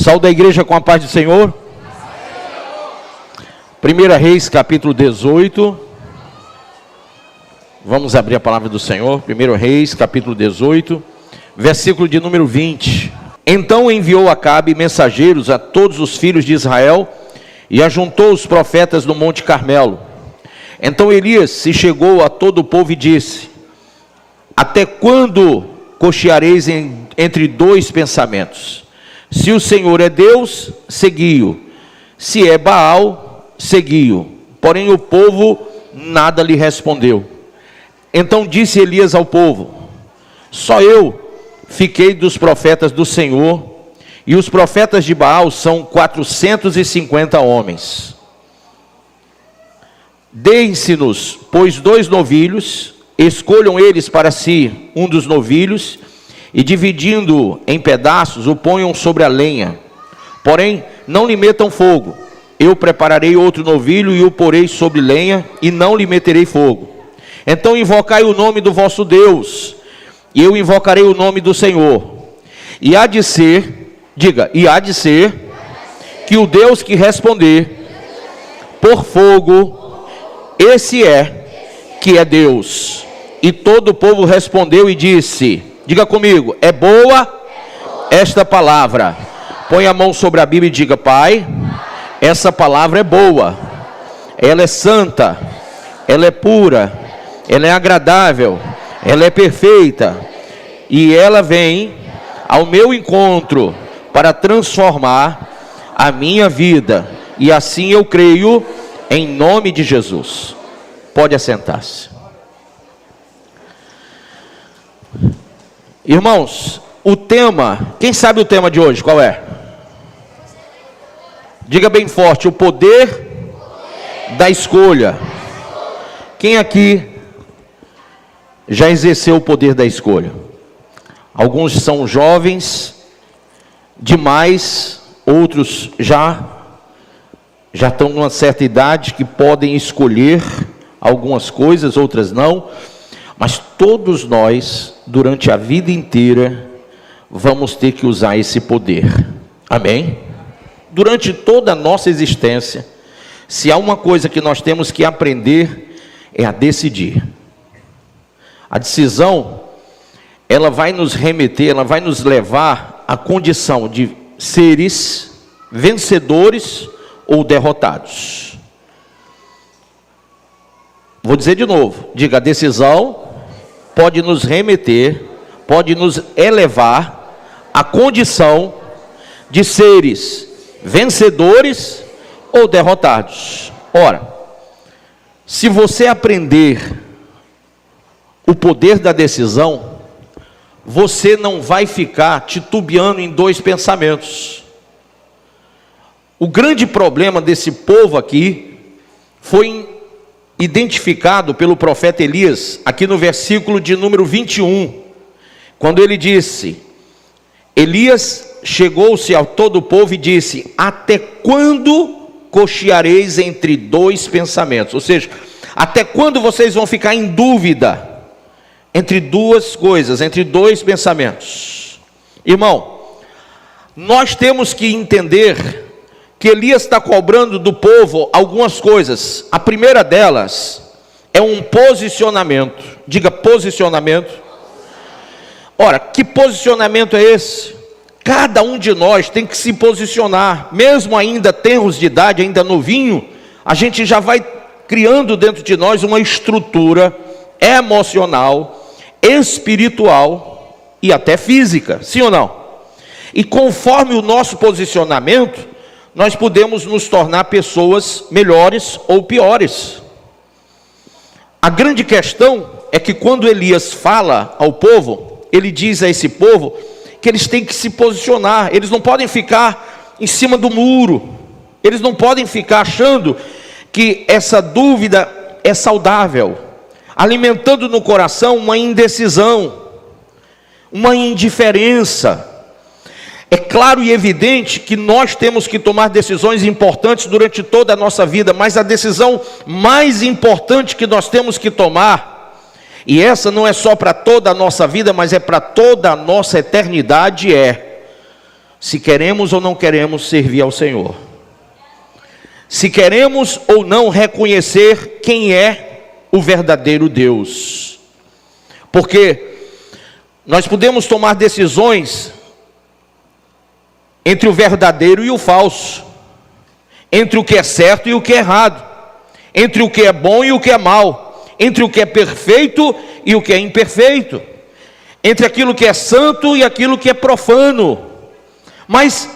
Saúde a igreja com a paz do Senhor. 1 Reis, capítulo 18. Vamos abrir a palavra do Senhor. 1 Reis, capítulo 18, versículo de número 20. Então enviou Acabe mensageiros a todos os filhos de Israel e ajuntou os profetas no Monte Carmelo. Então Elias se chegou a todo o povo e disse: até quando cocheareis entre dois pensamentos? Se o Senhor é Deus, segui-o. Se é Baal, segui-o. Porém o povo nada lhe respondeu. Então disse Elias ao povo: só eu fiquei dos profetas do Senhor, e os profetas de Baal são 450 homens. Deem-se-nos, pois, 2 novilhos, escolham eles para si um dos novilhos, e dividindo em pedaços, o ponham sobre a lenha. Porém, não lhe metam fogo. Eu prepararei outro novilho e o porei sobre lenha, e não lhe meterei fogo. Então invocai o nome do vosso Deus, e eu invocarei o nome do Senhor. E há de ser, diga, e há de ser, que o Deus que responder por fogo, esse é que é Deus. E todo o povo respondeu e disse, diga comigo, é boa esta palavra. Põe a mão sobre a Bíblia e diga: Pai, essa palavra é boa, ela é santa, ela é pura, ela é agradável, ela é perfeita, e ela vem ao meu encontro para transformar a minha vida, e assim eu creio, em nome de Jesus. Pode assentar-se. Irmãos, o tema, quem sabe o tema de hoje, qual é? Diga bem forte: o poder da escolha. Quem aqui já exerceu o poder da escolha? Alguns são jovens demais, outros já estão numa certa idade que podem escolher algumas coisas, outras não. Mas todos nós, durante a vida inteira, vamos ter que usar esse poder. Amém? Durante toda a nossa existência, se há uma coisa que nós temos que aprender, é a decidir. A decisão, ela vai nos remeter, ela vai nos levar à condição de seres vencedores ou derrotados. Vou dizer de novo, diga: a decisão pode nos remeter, pode nos elevar à condição de seres vencedores ou derrotados. Ora, se você aprender o poder da decisão, você não vai ficar titubeando em dois pensamentos. O grande problema desse povo aqui foi identificado pelo profeta Elias, aqui no versículo de número 21, quando ele disse: Elias chegou-se a todo o povo e disse: até quando cocheareis entre dois pensamentos? Ou seja, até quando vocês vão ficar em dúvida entre duas coisas, entre dois pensamentos? Irmão, nós temos que entender que Elias está cobrando do povo algumas coisas. A primeira delas é um posicionamento. Diga: posicionamento. Ora, que posicionamento é esse? Cada um de nós tem que se posicionar. Mesmo ainda tenros de idade, ainda novinho, a gente já vai criando dentro de nós uma estrutura emocional, espiritual e até física, sim ou não? E conforme o nosso posicionamento, nós podemos nos tornar pessoas melhores ou piores. A grande questão é que quando Elias fala ao povo, ele diz a esse povo que eles têm que se posicionar. Eles não podem ficar em cima do muro, eles não podem ficar achando que essa dúvida é saudável, alimentando no coração uma indecisão, uma indiferença. É claro e evidente que nós temos que tomar decisões importantes durante toda a nossa vida, mas a decisão mais importante que nós temos que tomar, e essa não é só para toda a nossa vida, mas é para toda a nossa eternidade, é: se queremos ou não queremos servir ao Senhor, se queremos ou não reconhecer quem é o verdadeiro Deus. Porque nós podemos tomar decisões entre o verdadeiro e o falso, entre o que é certo e o que é errado, entre o que é bom e o que é mal, entre o que é perfeito e o que é imperfeito, entre aquilo que é santo e aquilo que é profano. Mas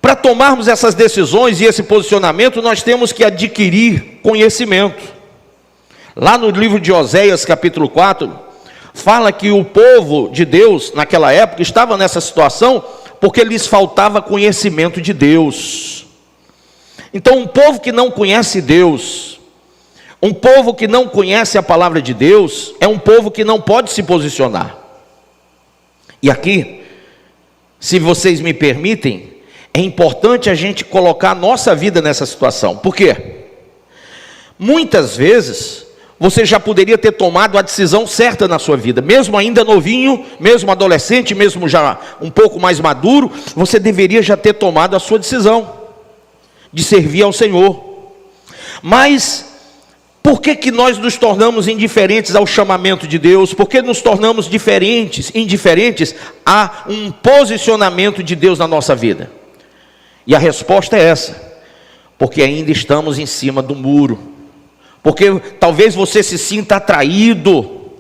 para tomarmos essas decisões e esse posicionamento, nós temos que adquirir conhecimento. Lá no livro de Oséias, capítulo 4, fala que o povo de Deus, naquela época, estava nessa situação porque lhes faltava conhecimento de Deus. Então, um povo que não conhece Deus, um povo que não conhece a palavra de Deus, é um povo que não pode se posicionar. E aqui, se vocês me permitem, é importante a gente colocar a nossa vida nessa situação. Por quê? Muitas vezes, você já poderia ter tomado a decisão certa na sua vida, mesmo ainda novinho, mesmo adolescente, mesmo já um pouco mais maduro, você deveria já ter tomado a sua decisão de servir ao Senhor. Mas por que nós nos tornamos indiferentes ao chamamento de Deus? Por que nos tornamos indiferentes a um posicionamento de Deus na nossa vida? E a resposta é essa: porque ainda estamos em cima do muro. Porque talvez você se sinta atraído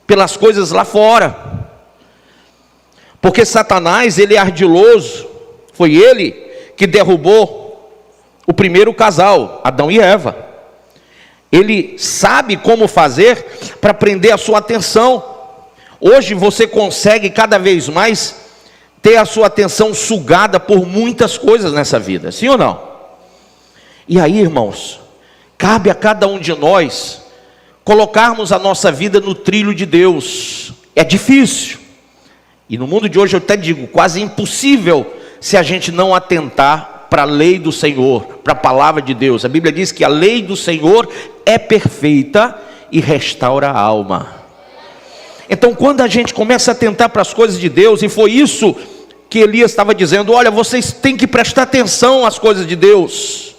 pelas coisas lá fora. Porque Satanás, ele é ardiloso. Foi ele que derrubou o primeiro casal, Adão e Eva. Ele sabe como fazer para prender a sua atenção. Hoje você consegue cada vez mais ter a sua atenção sugada por muitas coisas nessa vida, sim ou não? E aí, irmãos, cabe a cada um de nós colocarmos a nossa vida no trilho de Deus. É difícil, e no mundo de hoje eu até digo, quase impossível, se a gente não atentar para a lei do Senhor, para a palavra de Deus. A Bíblia diz que a lei do Senhor é perfeita e restaura a alma. Então, quando a gente começa a atentar para as coisas de Deus, e foi isso que Elias estava dizendo: olha, vocês têm que prestar atenção às coisas de Deus.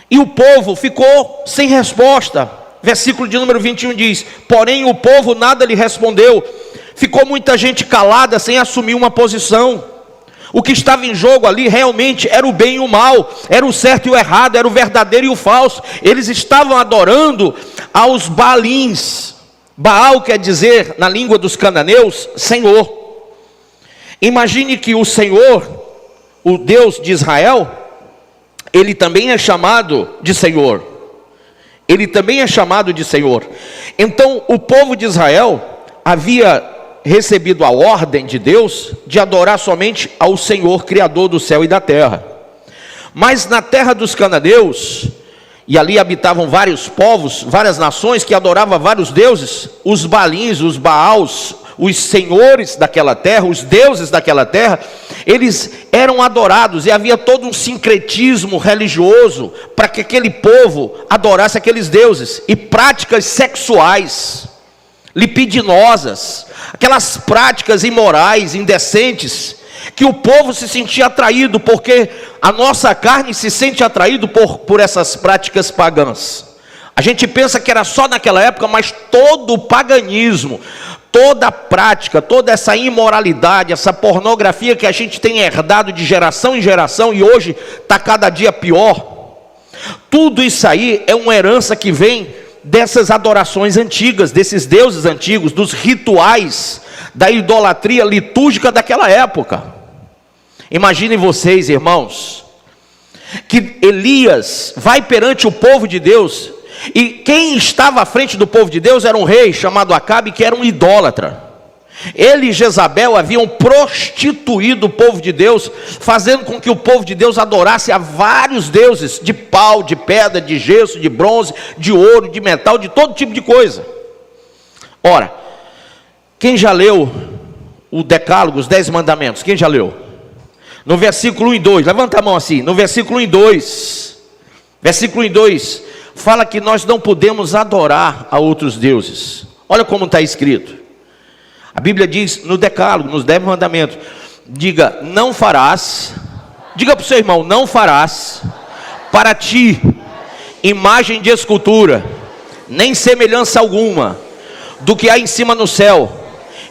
E o povo ficou sem resposta. Versículo de número 21 diz: porém o povo nada lhe respondeu. Ficou muita gente calada, sem assumir uma posição. O que estava em jogo ali realmente era o bem e o mal, era o certo e o errado, era o verdadeiro e o falso. Eles estavam adorando aos Baalins. Baal quer dizer, na língua dos cananeus, Senhor. Imagine que o Senhor, o Deus de Israel, ele também é chamado de Senhor. Ele também é chamado de Senhor. Então o povo de Israel havia recebido a ordem de Deus de adorar somente ao Senhor, Criador do céu e da terra. Mas na terra dos cananeus, e ali habitavam vários povos, várias nações que adoravam vários deuses, os Baalins, os Baals, os senhores daquela terra, os deuses daquela terra, eles eram adorados, e havia todo um sincretismo religioso para que aquele povo adorasse aqueles deuses, e práticas sexuais, libidinosas, aquelas práticas imorais, indecentes, que o povo se sentia atraído, porque a nossa carne se sente atraído por essas práticas pagãs. A gente pensa que era só naquela época, mas todo o paganismo, toda a prática, toda essa imoralidade, essa pornografia que a gente tem herdado de geração em geração, e hoje está cada dia pior, tudo isso aí é uma herança que vem dessas adorações antigas, desses deuses antigos, dos rituais, da idolatria litúrgica daquela época. Imaginem vocês, irmãos, que Elias vai perante o povo de Deus, e quem estava à frente do povo de Deus era um rei chamado Acabe, que era um idólatra. Ele e Jezabel haviam prostituído o povo de Deus, fazendo com que o povo de Deus adorasse a vários deuses, de pau, de pedra, de gesso, de bronze, de ouro, de metal, de todo tipo de coisa. Ora, quem já leu o Decálogo, os 10 mandamentos? Quem já leu? No versículo 1 e 2, levanta a mão assim, no versículo 1 e 2, versículo 1 e 2, fala que nós não podemos adorar a outros deuses. Olha como está escrito. A Bíblia diz no Decálogo, nos 10 mandamentos: Diga, não farás. Diga para o seu irmão, não farás para ti imagem de escultura, nem semelhança alguma do que há em cima no céu,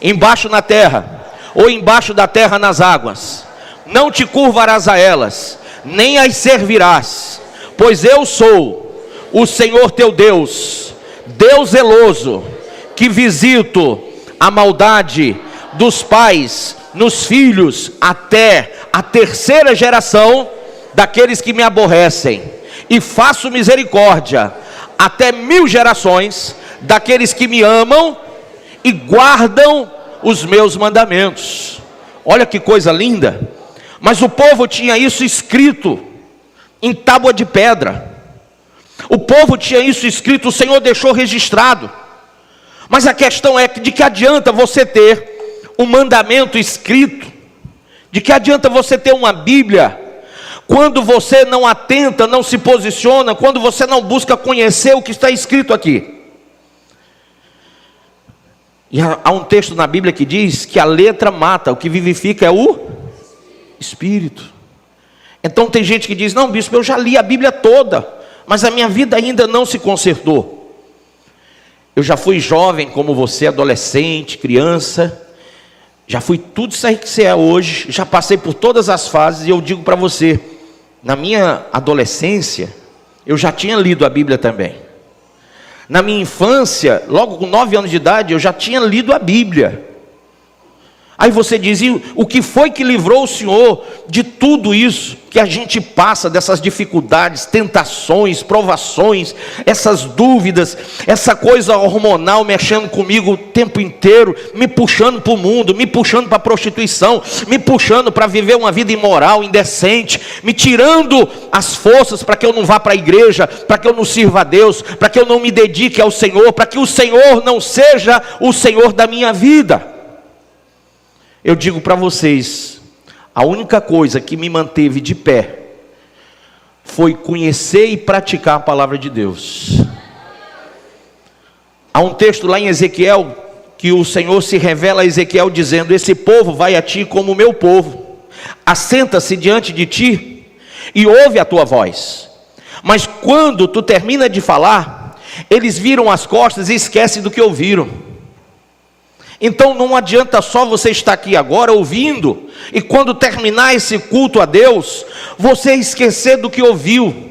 embaixo na terra, ou embaixo da terra nas águas. Não te curvarás a elas, nem as servirás, pois eu sou o Senhor teu Deus, Deus zeloso, que visito a maldade dos pais nos filhos até a terceira geração daqueles que me aborrecem, e faço misericórdia até 1000 gerações daqueles que me amam e guardam os meus mandamentos. Olha que coisa linda. Mas o povo tinha isso escrito em tábua de pedra. O povo tinha isso escrito, o Senhor deixou registrado. Mas a questão é de que adianta você ter um mandamento escrito? De que adianta você ter uma Bíblia, quando você não atenta, não se posiciona, quando você não busca conhecer o que está escrito aqui? E há um texto na Bíblia que diz que a letra mata, o que vivifica é o Espírito. Então tem gente que diz, não bispo, eu já li a Bíblia toda, mas a minha vida ainda não se consertou. Eu já fui jovem como você, adolescente, criança, já fui tudo isso aí que você é hoje, já passei por todas as fases, e eu digo para você, na minha adolescência, eu já tinha lido a Bíblia também. Na minha infância, logo com 9 anos de idade, eu já tinha lido a Bíblia. Aí você diz, e o que foi que livrou o Senhor de tudo isso que a gente passa, dessas dificuldades, tentações, provações, essas dúvidas, essa coisa hormonal mexendo comigo o tempo inteiro, me puxando para o mundo, me puxando para a prostituição, me puxando para viver uma vida imoral, indecente, me tirando as forças para que eu não vá para a igreja, para que eu não sirva a Deus, para que eu não me dedique ao Senhor, para que o Senhor não seja o Senhor da minha vida. Eu digo para vocês, a única coisa que me manteve de pé foi conhecer e praticar a palavra de Deus. Há um texto lá em Ezequiel, que o Senhor se revela a Ezequiel dizendo, esse povo vai a ti como o meu povo, assenta-se diante de ti e ouve a tua voz, mas quando tu termina de falar, eles viram as costas e esquecem do que ouviram. Então não adianta só você estar aqui agora ouvindo, e quando terminar esse culto a Deus, você esquecer do que ouviu.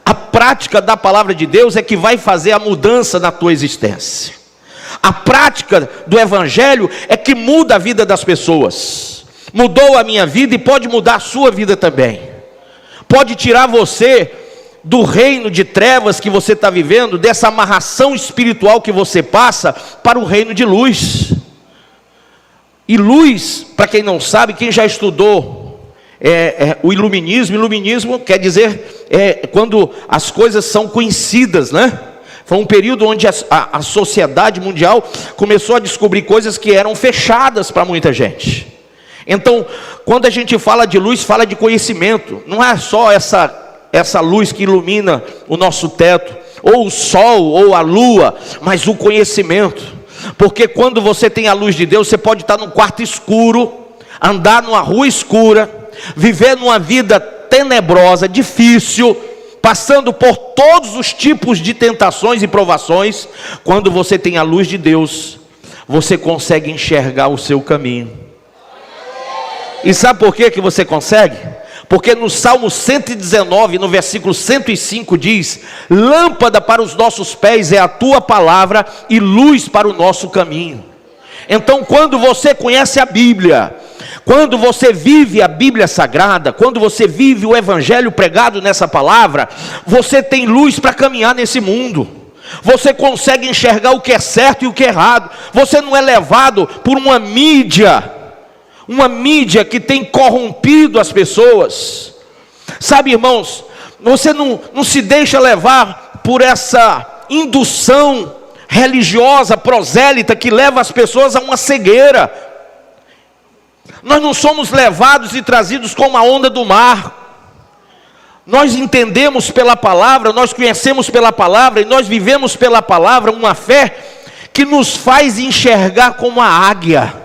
A prática da palavra de Deus é que vai fazer a mudança na tua existência. A prática do Evangelho é que muda a vida das pessoas. Mudou a minha vida e pode mudar a sua vida também. Pode tirar você do reino de trevas que você está vivendo, dessa amarração espiritual que você passa, para o reino de luz. E luz, para quem não sabe, quem já estudou o iluminismo quer dizer quando as coisas são conhecidas, né? Foi um período onde a sociedade mundial começou a descobrir coisas que eram fechadas para muita gente. Então, quando a gente fala de luz, fala de conhecimento. Não é só essa luz que ilumina o nosso teto, ou o sol, ou a lua, mas o conhecimento. Porque quando você tem a luz de Deus, você pode estar num quarto escuro, andar numa rua escura, viver numa vida tenebrosa, difícil, passando por todos os tipos de tentações e provações. Quando você tem a luz de Deus, você consegue enxergar o seu caminho. E sabe por que você consegue? Porque no Salmo 119, no versículo 105 diz, lâmpada para os nossos pés é a tua palavra e luz para o nosso caminho. Então quando você conhece a Bíblia, quando você vive a Bíblia Sagrada, quando você vive o Evangelho pregado nessa palavra, você tem luz para caminhar nesse mundo. Você consegue enxergar o que é certo e o que é errado. Você não é levado por uma mídia que tem corrompido as pessoas. Sabe, irmãos, você não se deixa levar por essa indução religiosa, prosélita, que leva as pessoas a uma cegueira. Nós não somos levados e trazidos como a onda do mar. Nós entendemos pela palavra, nós conhecemos pela palavra, e nós vivemos pela palavra uma fé que nos faz enxergar como a águia.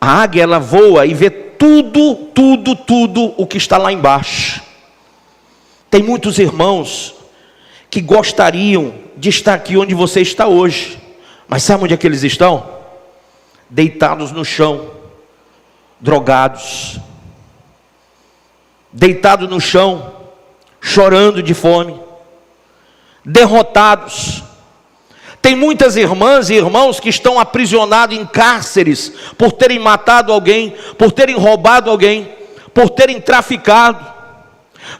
A águia, ela voa e vê tudo o que está lá embaixo. Tem muitos irmãos que gostariam de estar aqui onde você está hoje, mas sabe onde é que eles estão? Deitados no chão, drogados, deitados no chão, chorando de fome, derrotados. Tem muitas irmãs e irmãos que estão aprisionados em cárceres por terem matado alguém, por terem roubado alguém, por terem traficado.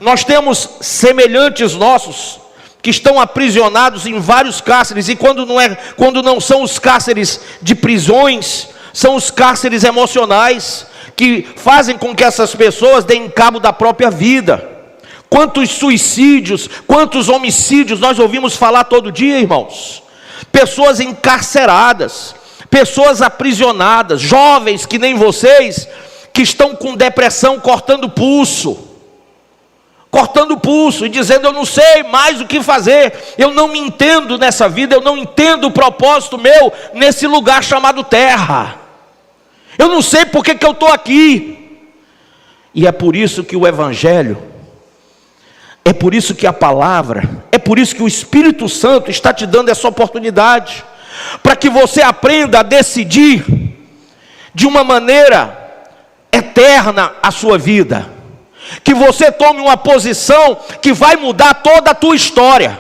Nós temos semelhantes nossos que estão aprisionados em vários cárceres, e quando não são os cárceres de prisões, são os cárceres emocionais que fazem com que essas pessoas deem cabo da própria vida. Quantos suicídios, quantos homicídios nós ouvimos falar todo dia, irmãos? Pessoas encarceradas, pessoas aprisionadas, jovens que nem vocês, que estão com depressão, cortando pulso e dizendo: eu não sei mais o que fazer, eu não me entendo nessa vida, eu não entendo o propósito meu nesse lugar chamado terra, eu não sei porque que eu estou aqui. E é por isso que o Evangelho, é por isso que a palavra, é por isso que o Espírito Santo está te dando essa oportunidade, para que você aprenda a decidir de uma maneira eterna a sua vida, que você tome uma posição que vai mudar toda a tua história,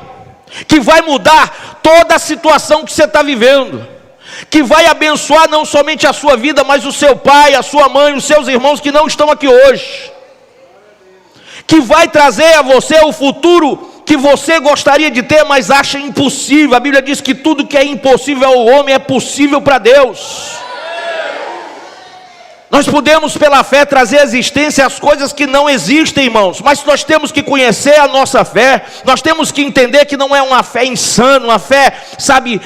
que vai mudar toda a situação que você está vivendo, que vai abençoar não somente a sua vida, mas o seu pai, a sua mãe, os seus irmãos que não estão aqui hoje, que vai trazer a você o futuro que você gostaria de ter, mas acha impossível. A Bíblia diz que tudo que é impossível ao homem é possível para Deus. Nós podemos pela fé trazer à existência as coisas que não existem, irmãos, mas nós temos que conhecer a nossa fé, nós temos que entender que não é uma fé insana, uma fé, sabe,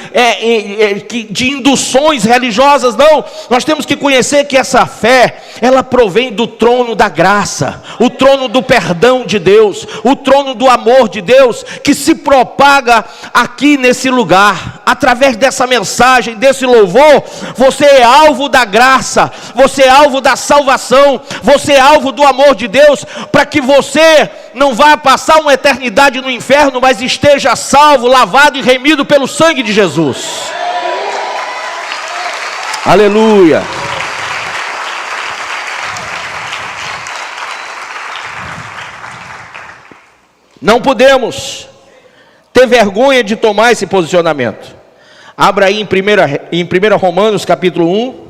de induções religiosas, não. Nós temos que conhecer que essa fé, ela provém do trono da graça, o trono do perdão de Deus, o trono do amor de Deus, que se propaga aqui nesse lugar, através dessa mensagem, desse louvor. Você é alvo da graça, você é alvo da salvação, você é alvo do amor de Deus, para que você não vá passar uma eternidade no inferno, mas esteja salvo, lavado e remido pelo sangue de Jesus. Aleluia. Não podemos ter vergonha de tomar esse posicionamento. Abra aí em 1 Romanos capítulo 1.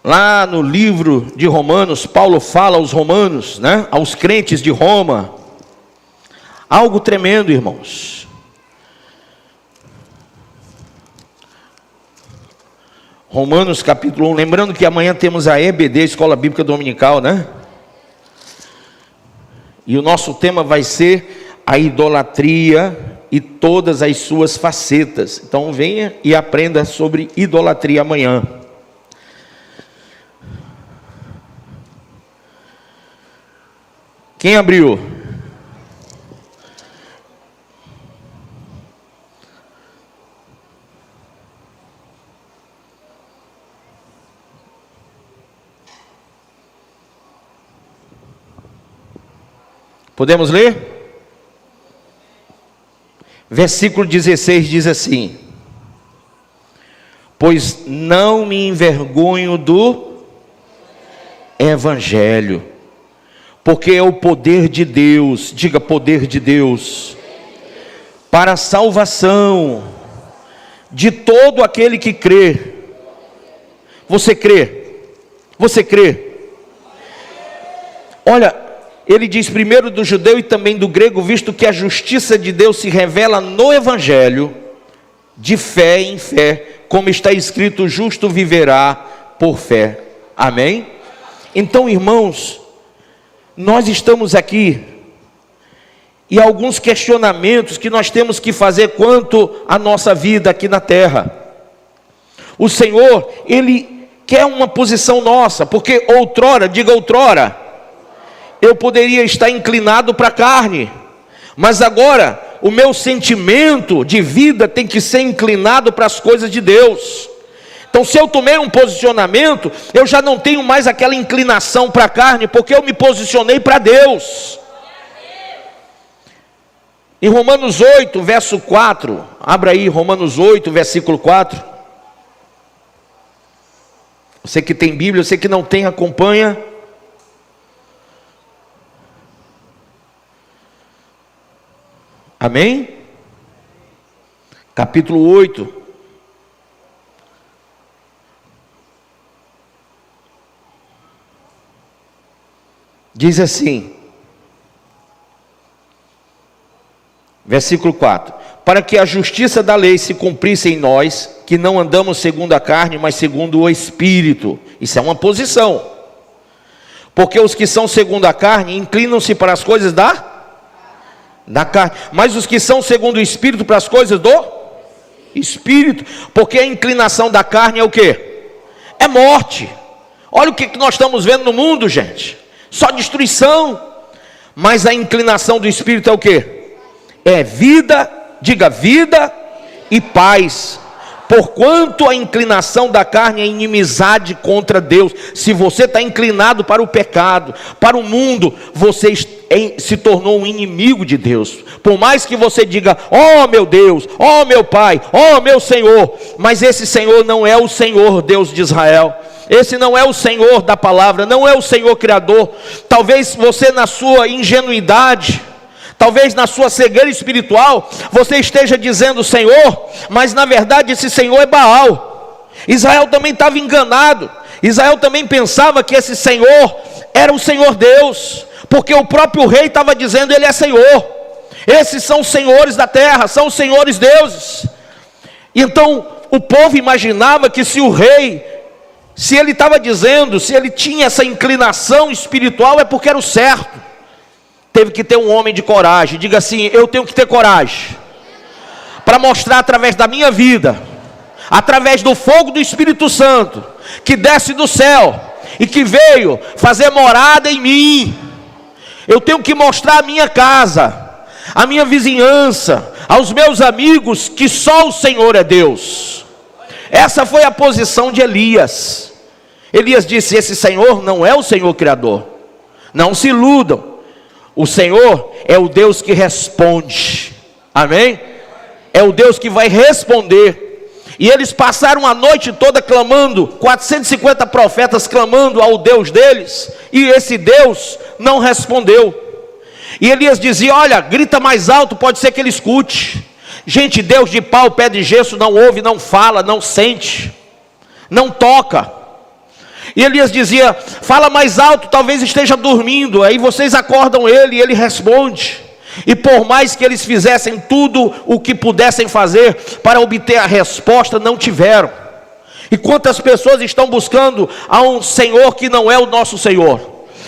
Lá no livro de Romanos, Paulo fala aos romanos, né, aos crentes de Roma, algo tremendo, irmãos. Romanos capítulo 1, lembrando que amanhã temos a EBD, Escola Bíblica Dominical, né? E o nosso tema vai ser a idolatria e todas as suas facetas. Então venha e aprenda sobre idolatria amanhã. Quem abriu? Podemos ler? Versículo 16 diz assim: pois não me envergonho do Evangelho, porque é o poder de Deus, diga poder de Deus, para a salvação de todo aquele que crê. Você crê? Você crê? Olha, ele diz primeiro do judeu e também do grego, visto que a justiça de Deus se revela no Evangelho, de fé em fé, como está escrito, o justo viverá por fé. Amém? Então, irmãos, nós estamos aqui, e alguns questionamentos que nós temos que fazer quanto à nossa vida aqui na terra. O Senhor, Ele quer uma posição nossa, porque outrora, diga outrora, eu poderia estar inclinado para a carne, mas agora o meu sentimento de vida tem que ser inclinado para as coisas de Deus. Então, se eu tomei um posicionamento, eu já não tenho mais aquela inclinação para a carne, porque eu me posicionei para Deus. Em Romanos 8, verso 4, abra aí Romanos 8, versículo 4. Você que tem Bíblia, você que não tem, acompanha. Amém? Capítulo 8. Diz assim, versículo 4: para que a justiça da lei se cumprisse em nós, que não andamos segundo a carne, mas segundo o Espírito. Isso é uma posição. Porque os que são segundo a carne inclinam-se para as coisas da carne, mas os que são segundo o Espírito para as coisas do Espírito. Porque a inclinação da carne é o quê? É morte. Olha o que nós estamos vendo no mundo, gente. Só destruição. Mas a inclinação do Espírito é o quê? É vida, diga vida e paz. Porquanto a inclinação da carne é inimizade contra Deus. Se você está inclinado para o pecado, para o mundo, você se tornou um inimigo de Deus. Por mais que você diga, ó meu Deus, ó meu Pai, ó meu Senhor, mas esse Senhor não é o Senhor Deus de Israel. Esse não é o Senhor da palavra, não é o Senhor Criador. Talvez você, na sua ingenuidade, talvez na sua cegueira espiritual, você esteja dizendo Senhor, mas na verdade esse Senhor é Baal. Israel também estava enganado. Israel também pensava que esse Senhor era o Senhor Deus, porque o próprio rei estava dizendo, ele é Senhor. Esses são os senhores da terra, são os senhores deuses. Então o povo imaginava que se o rei, se ele estava dizendo, se ele tinha essa inclinação espiritual, é porque era o certo. Teve que ter um homem de coragem. Diga assim, eu tenho que ter coragem para mostrar através da minha vida, através do fogo do Espírito Santo, que desce do céu e que veio fazer morada em mim. Eu tenho que mostrar a minha casa, a minha vizinhança, aos meus amigos, que só o Senhor é Deus. Essa foi a posição de Elias. Elias disse, esse Senhor não é o Senhor Criador. Não se iludam. O Senhor é o Deus que responde. Amém? É o Deus que vai responder. E eles passaram a noite toda clamando, 450 profetas clamando ao Deus deles, e esse Deus não respondeu. E Elias dizia, olha, grita mais alto, pode ser que ele escute. Gente, Deus de pau, pé de gesso, não ouve, não fala, não sente, não toca. E Elias dizia, fala mais alto, talvez esteja dormindo. Aí vocês acordam ele e ele responde. E por mais que eles fizessem tudo o que pudessem fazer para obter a resposta, não tiveram. E quantas pessoas estão buscando a um Senhor que não é o nosso Senhor,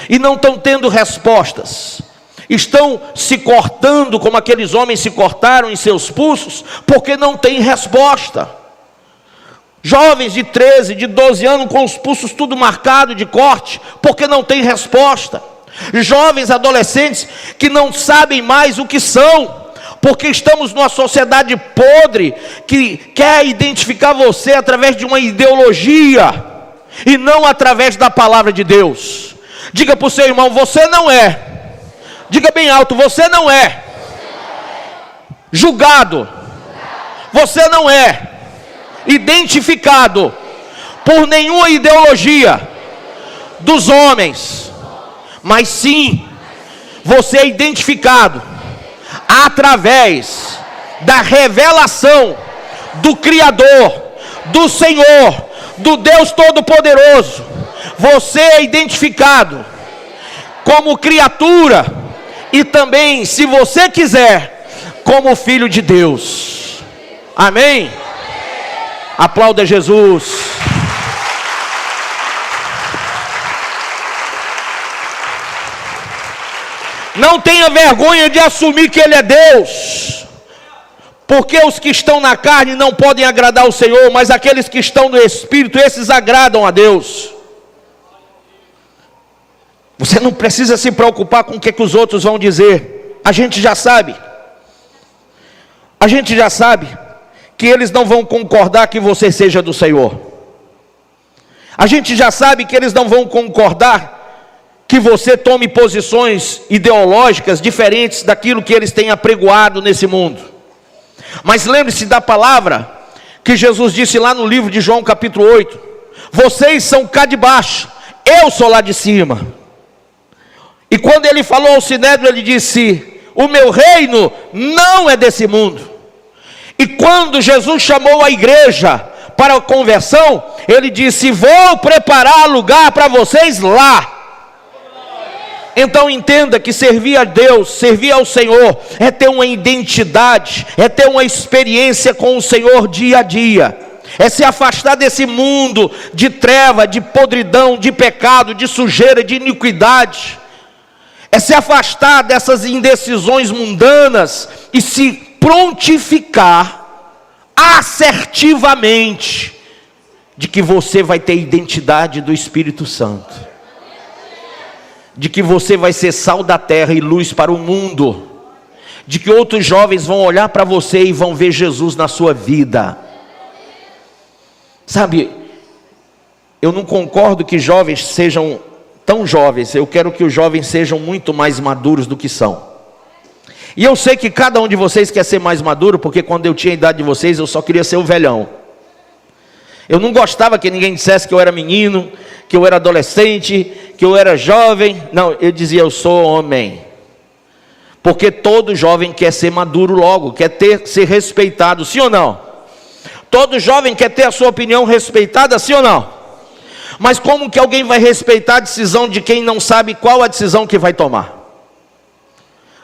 e não estão tendo respostas. Estão se cortando como aqueles homens se cortaram em seus pulsos, porque não tem resposta. Jovens de 13, de 12 anos com os pulsos tudo marcado de corte, porque não tem resposta. Jovens adolescentes que não sabem mais o que são, porque estamos numa sociedade podre, que quer identificar você através de uma ideologia, e não através da palavra de Deus. Diga para o seu irmão, você não é, diga bem alto, você não é julgado, você não é identificado por nenhuma ideologia dos homens, mas sim, você é identificado através da revelação do Criador, do Senhor, do Deus Todo-Poderoso. Você é identificado como criatura, e também, se você quiser, como filho de Deus. Amém? Aplauda Jesus. Não tenha vergonha de assumir que Ele é Deus, porque os que estão na carne não podem agradar o Senhor, mas aqueles que estão no Espírito, esses agradam a Deus. Você não precisa se preocupar com o que os outros vão dizer. A gente já sabe. A gente já sabe que eles não vão concordar que você seja do Senhor. A gente já sabe que eles não vão concordar que você tome posições ideológicas diferentes daquilo que eles têm apregoado nesse mundo. Mas lembre-se da palavra que Jesus disse lá no livro de João capítulo 8: vocês são cá de baixo, eu sou lá de cima. E quando ele falou ao Sinédrio, ele disse: o meu reino não é desse mundo. E quando Jesus chamou a igreja para a conversão, ele disse: vou preparar lugar para vocês lá. Então entenda que servir a Deus, servir ao Senhor, é ter uma identidade, é ter uma experiência com o Senhor dia a dia, é se afastar desse mundo de treva, de podridão, de pecado, de sujeira, de iniquidade, é se afastar dessas indecisões mundanas e se prontificar assertivamente de que você vai ter identidade do Espírito Santo, de que você vai ser sal da terra e luz para o mundo, de que outros jovens vão olhar para você e vão ver Jesus na sua vida. Sabe, eu não concordo que jovens sejam tão jovens, eu quero que os jovens sejam muito mais maduros do que são. E eu sei que cada um de vocês quer ser mais maduro, porque quando eu tinha a idade de vocês, eu só queria ser o velhão. Eu não gostava que ninguém dissesse que eu era menino, que eu era adolescente, que eu era jovem. Não, eu dizia: eu sou homem. Porque todo jovem quer ser maduro logo, quer ser respeitado, sim ou não? Todo jovem quer ter a sua opinião respeitada, sim ou não? Mas como que alguém vai respeitar a decisão de quem não sabe qual a decisão que vai tomar?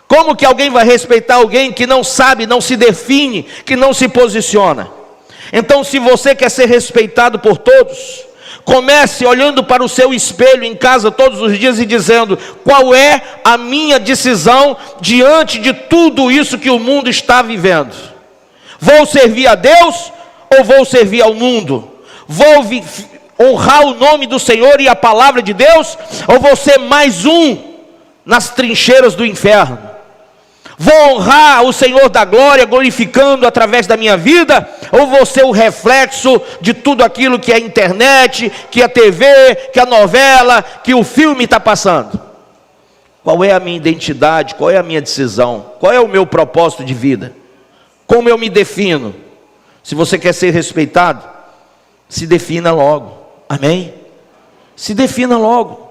Como que alguém vai respeitar alguém que não sabe, não se define, que não se posiciona? Então, se você quer ser respeitado por todos, comece olhando para o seu espelho em casa todos os dias e dizendo: qual é a minha decisão diante de tudo isso que o mundo está vivendo? Vou servir a Deus ou vou servir ao mundo? Vou honrar o nome do Senhor e a palavra de Deus, ou vou ser mais um nas trincheiras do inferno? Vou honrar o Senhor da glória, glorificando através da minha vida, ou vou ser o reflexo de tudo aquilo que a internet, que a TV, que a novela, que o filme está passando? Qual é a minha identidade? Qual é a minha decisão? Qual é o meu propósito de vida? Como eu me defino? Se você quer ser respeitado, se defina logo. Amém? Se defina logo.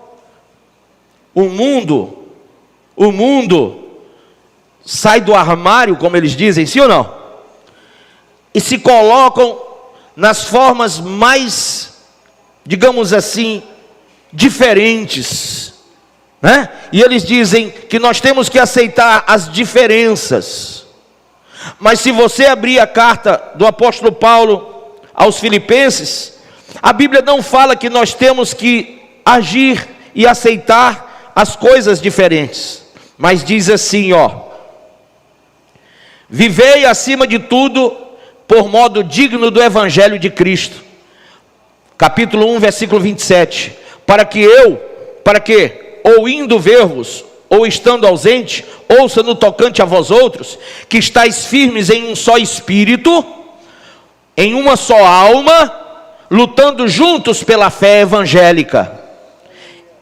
O mundo sai do armário, como eles dizem, sim ou não? E se colocam nas formas mais, digamos assim, diferentes, né? E eles dizem que nós temos que aceitar as diferenças. Mas se você abrir a carta do apóstolo Paulo aos Filipenses, a Bíblia não fala que nós temos que agir e aceitar as coisas diferentes, mas diz assim, ó: vivei acima de tudo por modo digno do Evangelho de Cristo. Capítulo 1, versículo 27. Para que, ou indo ver-vos, ou estando ausente, ouça no tocante a vós outros, que estáis firmes em um só espírito, em uma só alma, lutando juntos pela fé evangélica,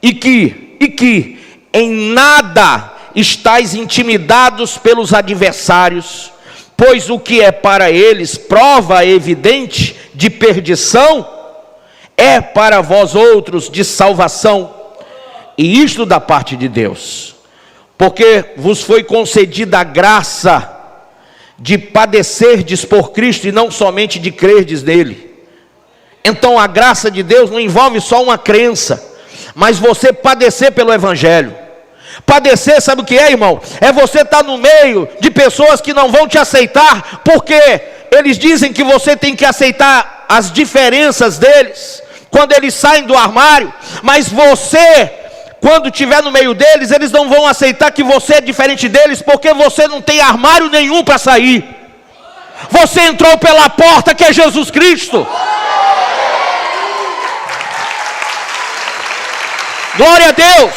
e que em nada estáis intimidados pelos adversários, pois o que é para eles prova evidente de perdição, é para vós outros de salvação, e isto da parte de Deus, porque vos foi concedida a graça de padecerdes por Cristo, e não somente de crerdes nele. Então a graça de Deus não envolve só uma crença, mas você padecer pelo Evangelho. Padecer, sabe o que é, irmão? É você estar no meio de pessoas que não vão te aceitar, porque eles dizem que você tem que aceitar as diferenças deles, quando eles saem do armário. Mas você, quando estiver no meio deles, eles não vão aceitar que você é diferente deles, porque você não tem armário nenhum para sair. Você entrou pela porta que é Jesus Cristo. Glória a Deus.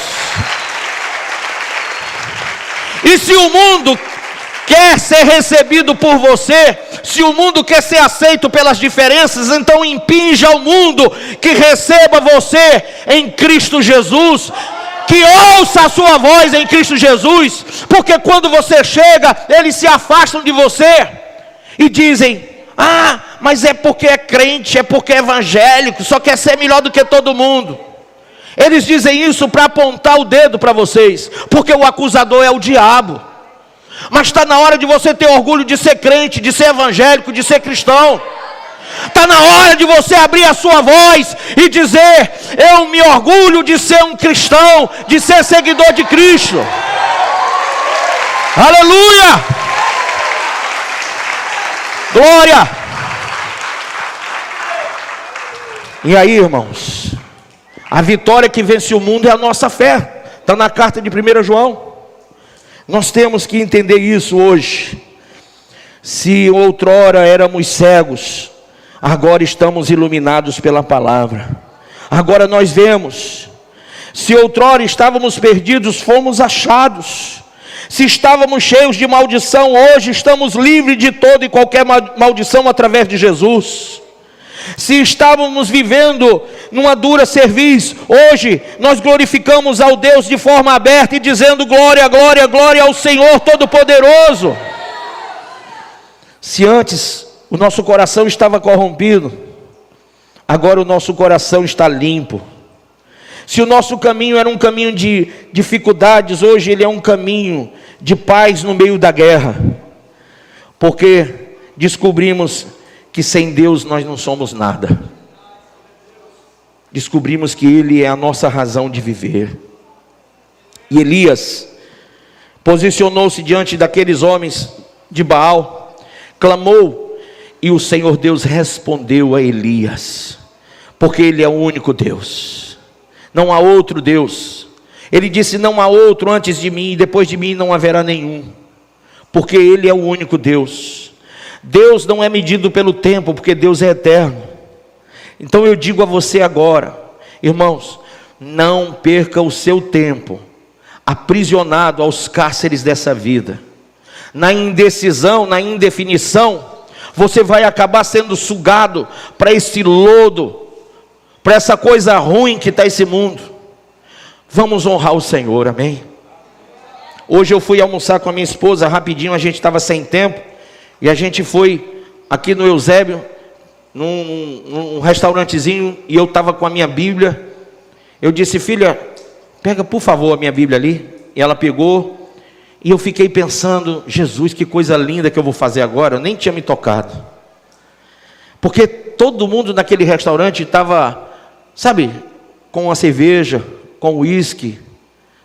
E se o mundo quer ser recebido por você, Se o mundo quer ser aceito pelas diferenças, então impinja ao mundo que receba você em Cristo Jesus, que ouça a sua voz em Cristo Jesus, porque quando você chega, eles se afastam de você e dizem: ah, mas é porque é crente, é porque é evangélico, só quer ser melhor do que todo mundo. Eles dizem isso para apontar o dedo para vocês, porque o acusador é o diabo. Mas está na hora de você ter orgulho de ser crente, de ser evangélico, de ser cristão. Está na hora de você abrir a sua voz e dizer: eu me orgulho de ser um cristão, de ser seguidor de Cristo. Aleluia! Glória! E aí, irmãos, a vitória que vence o mundo é a nossa fé. Está na carta de 1 João. Nós temos que entender isso hoje. Se outrora éramos cegos, agora estamos iluminados pela palavra. Agora nós vemos. Se outrora estávamos perdidos, fomos achados. Se estávamos cheios de maldição, hoje estamos livres de toda e qualquer maldição através de Jesus. Se estávamos vivendo numa dura cerviz, hoje nós glorificamos ao Deus de forma aberta e dizendo: glória, glória, glória ao Senhor Todo-Poderoso. Se antes o nosso coração estava corrompido, agora o nosso coração está limpo. Se o nosso caminho era um caminho de dificuldades, hoje ele é um caminho de paz no meio da guerra, porque descobrimos que sem Deus nós não somos nada. Descobrimos que Ele é a nossa razão de viver. E Elias posicionou-se diante daqueles homens de Baal, clamou, e o Senhor Deus respondeu a Elias, porque Ele é o único Deus, não há outro Deus. Ele disse: não há outro antes de mim, e depois de mim não haverá nenhum, porque Ele é o único Deus. Deus não é medido pelo tempo, porque Deus é eterno. Então eu digo a você agora, irmãos, não perca o seu tempo aprisionado aos cárceres dessa vida. Na indecisão, na indefinição, você vai acabar sendo sugado para esse lodo, para essa coisa ruim que está esse mundo. Vamos honrar o Senhor, amém? Hoje eu fui almoçar com a minha esposa rapidinho, a gente estava sem tempo, e a gente foi aqui no Eusébio, num restaurantezinho, e eu estava com a minha Bíblia. Eu disse: filha, pega por favor a minha Bíblia ali. E ela pegou, e eu fiquei pensando: Jesus, que coisa linda que eu vou fazer agora. Eu nem tinha me tocado, porque todo mundo naquele restaurante estava, sabe, com uma cerveja, com uísque,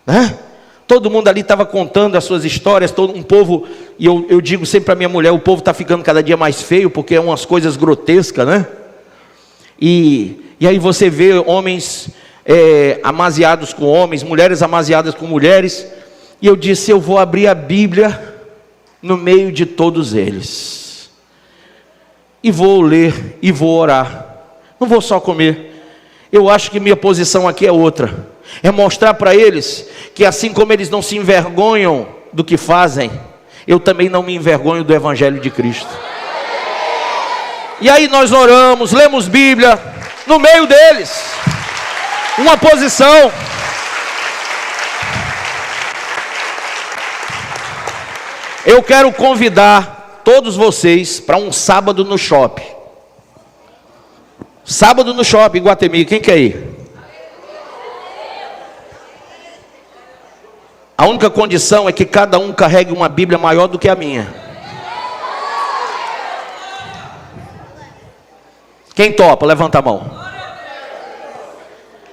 né? Todo mundo ali estava contando as suas histórias, todo um povo, e eu digo sempre para minha mulher: o povo está ficando cada dia mais feio, porque é umas coisas grotescas, né? E aí você vê homens amaziados com homens, mulheres amaziadas com mulheres, e eu disse: eu vou abrir a Bíblia no meio de todos eles, e vou ler, e vou orar, não vou só comer. Eu acho que minha posição aqui é outra, é mostrar para eles que assim como eles não se envergonham do que fazem, eu também não me envergonho do Evangelho de Cristo. E aí nós oramos, lemos Bíblia no meio deles, uma posição. Eu quero convidar todos vocês para um sábado no shopping. Sábado no shopping, Iguatemi, quem quer ir? A única condição é que cada um carregue uma Bíblia maior do que a minha. Quem topa? Levanta a mão.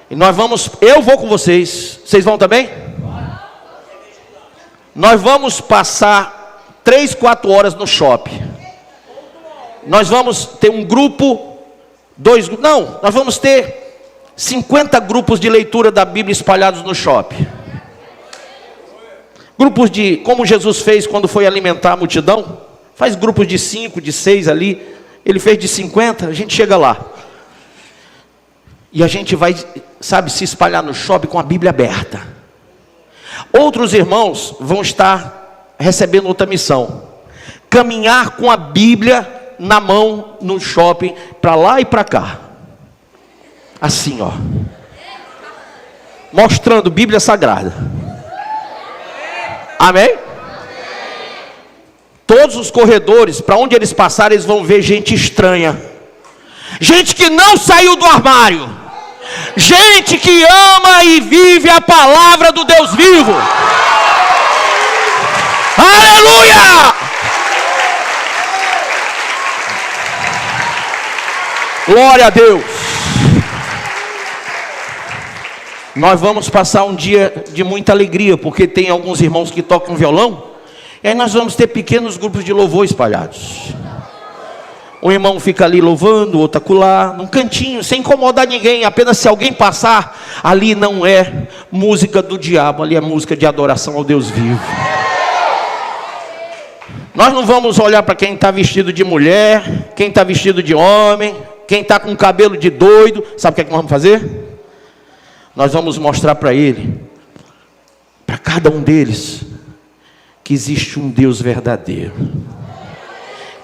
E nós vamos, eu vou com vocês. Vocês vão também? Nós vamos passar 3, 4 horas no shopping. Nós vamos ter um grupo, nós vamos ter 50 grupos de leitura da Bíblia espalhados no shopping. Grupos de, como Jesus fez quando foi alimentar a multidão, faz grupos de 5, de 6 ali, ele fez de 50, a gente chega lá. E a gente vai, sabe, se espalhar no shopping com a Bíblia aberta. Outros irmãos vão estar recebendo outra missão: caminhar com a Bíblia na mão no shopping, para lá e para cá. Assim, ó. Mostrando Bíblia Sagrada. Amém? Todos os corredores, para onde eles passarem, eles vão ver gente estranha. Gente que não saiu do armário. Gente que ama e vive a palavra do Deus vivo. Aleluia! Glória a Deus. Nós vamos passar um dia de muita alegria, porque tem alguns irmãos que tocam violão. E aí nós vamos ter pequenos grupos de louvor espalhados. Um irmão fica ali louvando, o outro acolá, num cantinho, sem incomodar ninguém. Apenas se alguém passar, ali não é música do diabo, ali é música de adoração ao Deus vivo. Nós não vamos olhar para quem está vestido de mulher, quem está vestido de homem, quem está com cabelo de doido. Sabe o que é que nós vamos fazer? Nós vamos mostrar para ele, para cada um deles, que existe um Deus verdadeiro.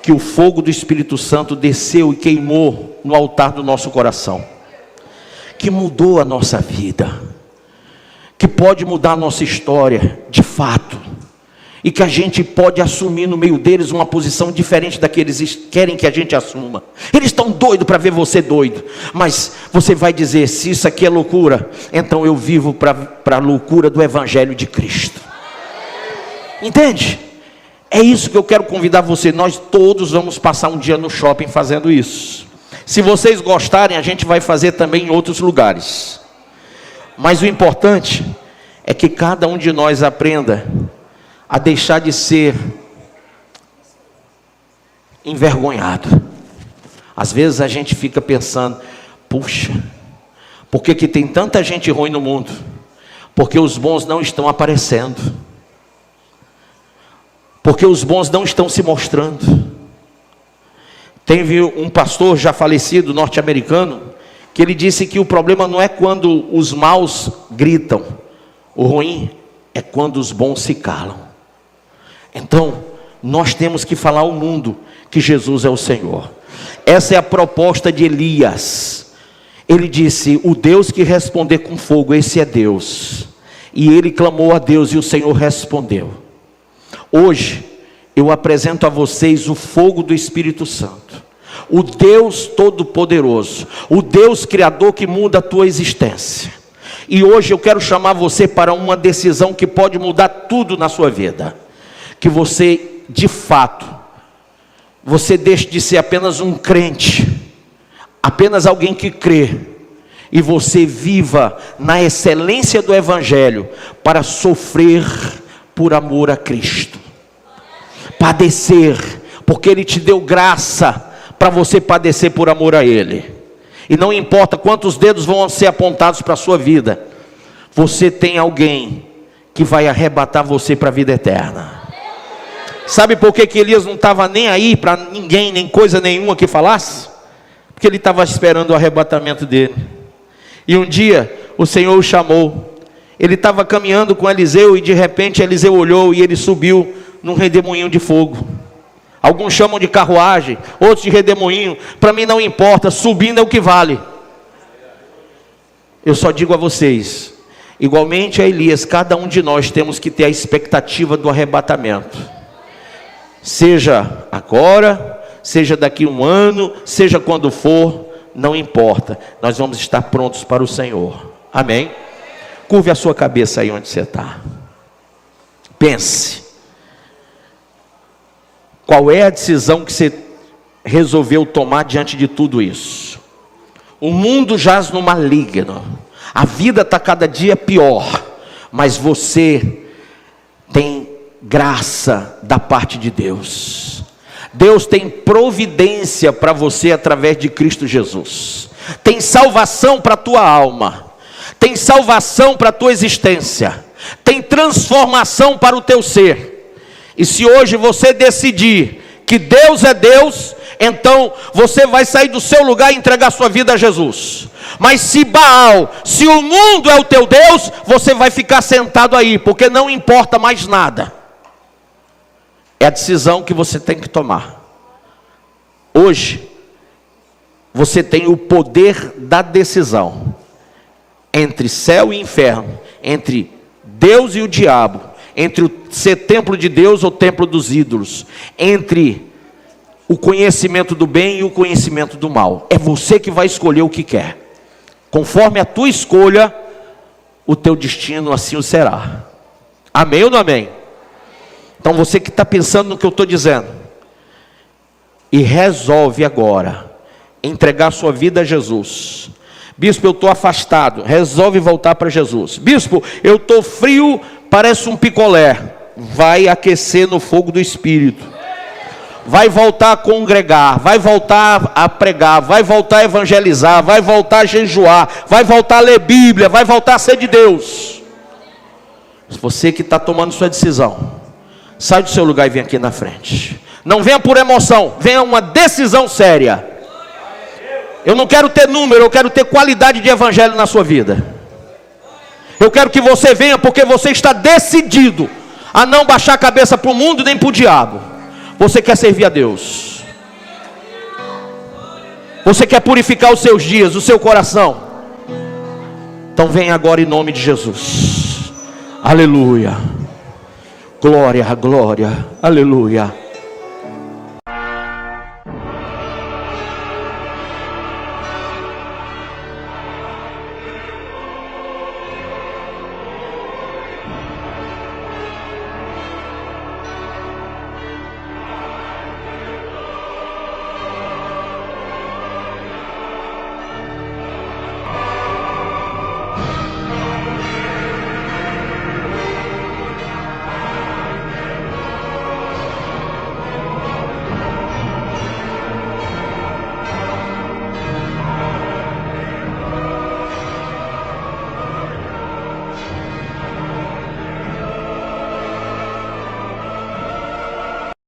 Que o fogo do Espírito Santo desceu e queimou no altar do nosso coração. Que mudou a nossa vida. Que pode mudar a nossa história, de fato. E que a gente pode assumir no meio deles uma posição diferente da que eles querem que a gente assuma. Eles estão doidos para ver você doido. Mas você vai dizer, se isso aqui é loucura, então eu vivo para a loucura do Evangelho de Cristo. Entende? É isso que eu quero convidar você. Nós todos vamos passar um dia no shopping fazendo isso. Se vocês gostarem, a gente vai fazer também em outros lugares. Mas o importante é que cada um de nós aprenda a deixar de ser envergonhado. Às vezes a gente fica pensando, puxa, por que tem tanta gente ruim no mundo? Porque os bons não estão aparecendo. Porque os bons não estão se mostrando. Teve um pastor já falecido, norte-americano, que ele disse que o problema não é quando os maus gritam. O ruim é quando os bons se calam. Então, nós temos que falar ao mundo que Jesus é o Senhor. Essa é a proposta de Elias. Ele disse, o Deus que responder com fogo, esse é Deus. E ele clamou a Deus e o Senhor respondeu. Hoje, eu apresento a vocês o fogo do Espírito Santo. O Deus Todo-Poderoso. O Deus Criador que muda a tua existência. E hoje eu quero chamar você para uma decisão que pode mudar tudo na sua vida. Que você, de fato, você deixe de ser apenas um crente. Apenas alguém que crê. E você viva na excelência do Evangelho para sofrer por amor a Cristo. Padecer, porque Ele te deu graça para você padecer por amor a Ele. E não importa quantos dedos vão ser apontados para a sua vida, você tem alguém que vai arrebatar você para a vida eterna. Sabe por que Elias não estava nem aí para ninguém, nem coisa nenhuma que falasse? Porque ele estava esperando o arrebatamento dele. E um dia o Senhor o chamou. Ele estava caminhando com Eliseu e de repente Eliseu olhou e ele subiu num redemoinho de fogo. Alguns chamam de carruagem, outros de redemoinho. Para mim não importa, subindo é o que vale. Eu só digo a vocês, igualmente a Elias, cada um de nós temos que ter a expectativa do arrebatamento. Seja agora, seja daqui um ano, seja quando for, não importa. Nós vamos estar prontos para o Senhor. Amém? Curve a sua cabeça aí onde você está. Pense. Qual é a decisão que você resolveu tomar diante de tudo isso? O mundo jaz no maligno. A vida está cada dia pior. Mas você tem graça da parte de Deus. Deus tem providência para você através de Cristo Jesus. Tem salvação para a tua alma. Tem salvação para a tua existência. Tem transformação para o teu ser. E se hoje você decidir que Deus é Deus, então você vai sair do seu lugar e entregar sua vida a Jesus. Mas se Baal, se o mundo é o teu Deus, você vai ficar sentado aí, porque não importa mais nada. É a decisão que você tem que tomar. Hoje, você tem o poder da decisão entre céu e inferno, entre Deus e o diabo, entre o ser templo de Deus ou templo dos ídolos, entre o conhecimento do bem e o conhecimento do mal. É você que vai escolher o que quer. Conforme a tua escolha, o teu destino assim o será. Amém ou não amém? Então você que está pensando no que eu estou dizendo, e resolve agora entregar sua vida a Jesus. Bispo, eu estou afastado. Resolve voltar para Jesus. Bispo, eu estou frio, parece um picolé. Vai aquecer no fogo do Espírito. Vai voltar a congregar, vai voltar a pregar, vai voltar a evangelizar, vai voltar a jejuar, vai voltar a ler Bíblia, vai voltar a ser de Deus. Você que está tomando sua decisão, sai do seu lugar e vem aqui na frente. Não venha por emoção, venha uma decisão séria. Eu não quero ter número, eu quero ter qualidade de evangelho na sua vida. Eu quero que você venha porque você está decidido a não baixar a cabeça para o mundo nem para o diabo. Você quer servir a Deus. Você quer purificar os seus dias, o seu coração. Então vem agora em nome de Jesus. Aleluia. Glória, glória, aleluia.